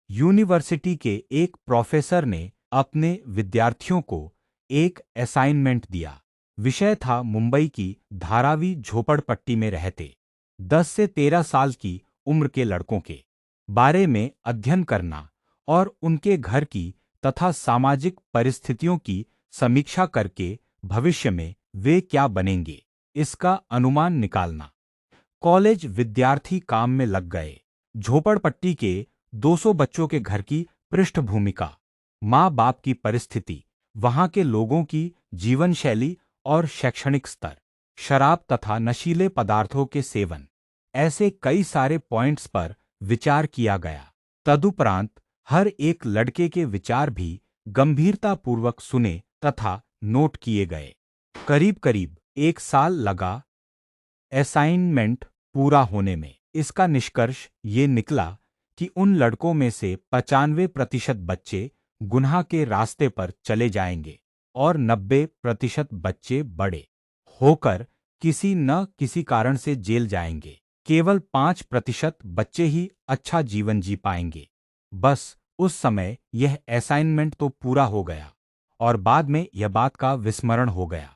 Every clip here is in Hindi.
यूनिवर्सिटी के एक प्रोफेसर ने अपने विद्यार्थियों को एक असाइनमेंट दिया। विषय था मुंबई की धारावी झोपड़पट्टी में रहते 10 से 13 साल की उम्र के लड़कों के बारे में अध्ययन करना और उनके घर की तथा सामाजिक परिस्थितियों की समीक्षा करके भविष्य में वे क्या बनेंगे, इसका अनुमान निकालना। कॉलेज विद्यार्थी काम में लग गए। झोपड़पट्टी के 200 बच्चों के घर की पृष्ठभूमिका, माँ बाप की परिस्थिति, वहां के लोगों की जीवन शैली और शैक्षणिक स्तर, शराब तथा नशीले पदार्थों के सेवन, ऐसे कई सारे पॉइंट्स पर विचार किया गया। तदुपरांत हर एक लड़के के विचार भी गंभीरतापूर्वक सुने तथा नोट किए गए। करीब करीब 1 साल लगा असाइनमेंट पूरा होने में। इसका निष्कर्ष ये निकला कि उन लड़कों में से 95% बच्चे गुनाह के रास्ते पर चले जाएंगे और 90% बच्चे बड़े होकर किसी न किसी कारण से जेल जाएंगे। केवल 5% बच्चे ही अच्छा जीवन जी पाएंगे। बस उस समय यह असाइनमेंट तो पूरा हो गया और बाद में यह बात का विस्मरण हो गया।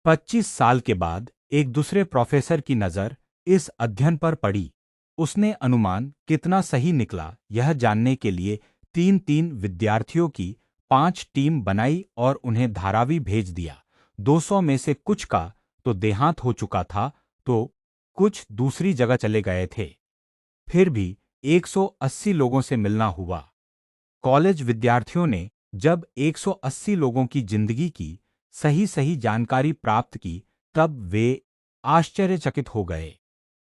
25 साल के बाद एक दूसरे प्रोफेसर की नज़र इस अध्ययन पर पड़ी। उसने अनुमान कितना सही निकला यह जानने के लिए 3-3 विद्यार्थियों की 5 टीम बनाई और उन्हें धारावी भेज दिया। 200 में से कुछ का तो देहांत हो चुका था, तो कुछ दूसरी जगह चले गए थे। फिर भी 180 लोगों से मिलना हुआ। कॉलेज विद्यार्थियों ने जब 180 लोगों की जिंदगी की सही सही जानकारी प्राप्त की, तब वे आश्चर्यचकित हो गए।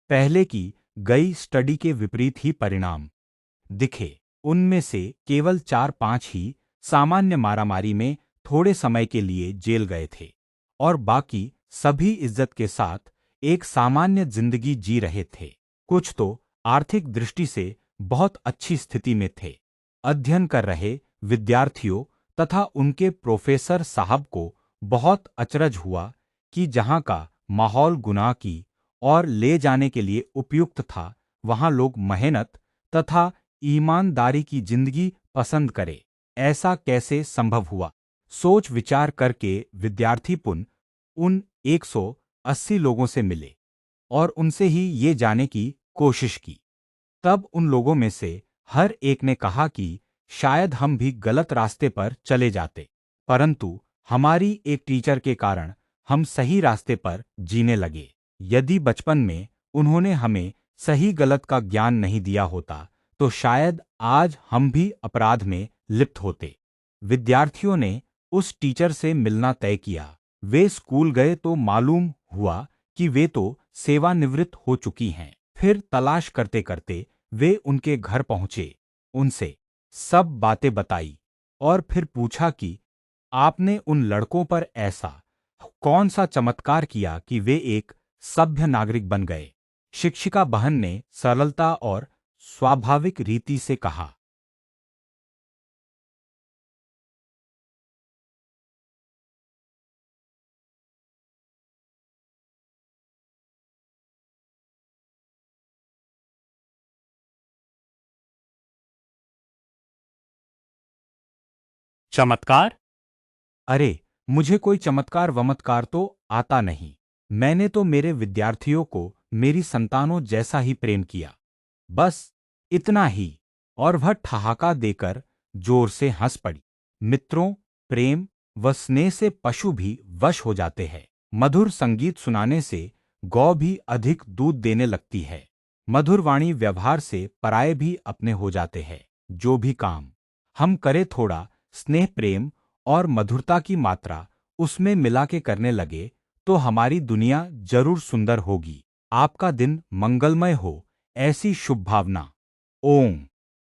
पहले की गई स्टडी के विपरीत ही परिणाम दिखे। उनमें से केवल 4-5 ही सामान्य मारामारी में थोड़े समय के लिए जेल गए थे और बाकी सभी इज्जत के साथ एक सामान्य जिंदगी जी रहे थे। कुछ तो आर्थिक दृष्टि से बहुत अच्छी स्थिति में थे। अध्ययन कर रहे विद्यार्थियों तथा उनके प्रोफेसर साहब को बहुत अचरज हुआ कि जहां का माहौल गुनाह की और ले जाने के लिए उपयुक्त था, वहां लोग मेहनत तथा ईमानदारी की जिंदगी पसंद करे। ऐसा कैसे संभव हुआ? सोच विचार करके विद्यार्थी पुन उन 180 लोगों से मिले और उनसे ही ये जाने की कोशिश की। तब उन लोगों में से हर एक ने कहा कि शायद हम भी गलत रास्ते पर चले जाते, परंतु हमारी एक टीचर के कारण हम सही रास्ते पर जीने लगे। यदि बचपन में उन्होंने हमें सही गलत का ज्ञान नहीं दिया होता, तो शायद आज हम भी अपराध में लिप्त होते। विद्यार्थियों ने उस टीचर से मिलना तय किया। वे स्कूल गए तो मालूम हुआ कि वे तो सेवानिवृत्त हो चुकी हैं। फिर तलाश करते करते वे उनके घर पहुंचे, उनसे सब बातें बताई और फिर पूछा कि आपने उन लड़कों पर ऐसा कौन सा चमत्कार किया कि वे एक सभ्य नागरिक बन गए। शिक्षिका बहन ने सरलता और स्वाभाविक रीति से कहा, चमत्कार? अरे, मुझे कोई चमत्कार वमत्कार तो आता नहीं। मैंने तो मेरे विद्यार्थियों को मेरी संतानों जैसा ही प्रेम किया, बस इतना ही। और वह ठहाका देकर जोर से हंस पड़ी। मित्रों, प्रेम व स्नेह से पशु भी वश हो जाते हैं। मधुर संगीत सुनाने से गौ भी अधिक दूध देने लगती है। मधुर वाणी व्यवहार से पराये भी अपने हो जाते हैं। जो भी काम हम करें, थोड़ा स्नेह प्रेम और मधुरता की मात्रा उसमें मिला के करने लगे, तो हमारी दुनिया जरूर सुंदर होगी। आपका दिन मंगलमय हो, ऐसी शुभ भावना। ओम।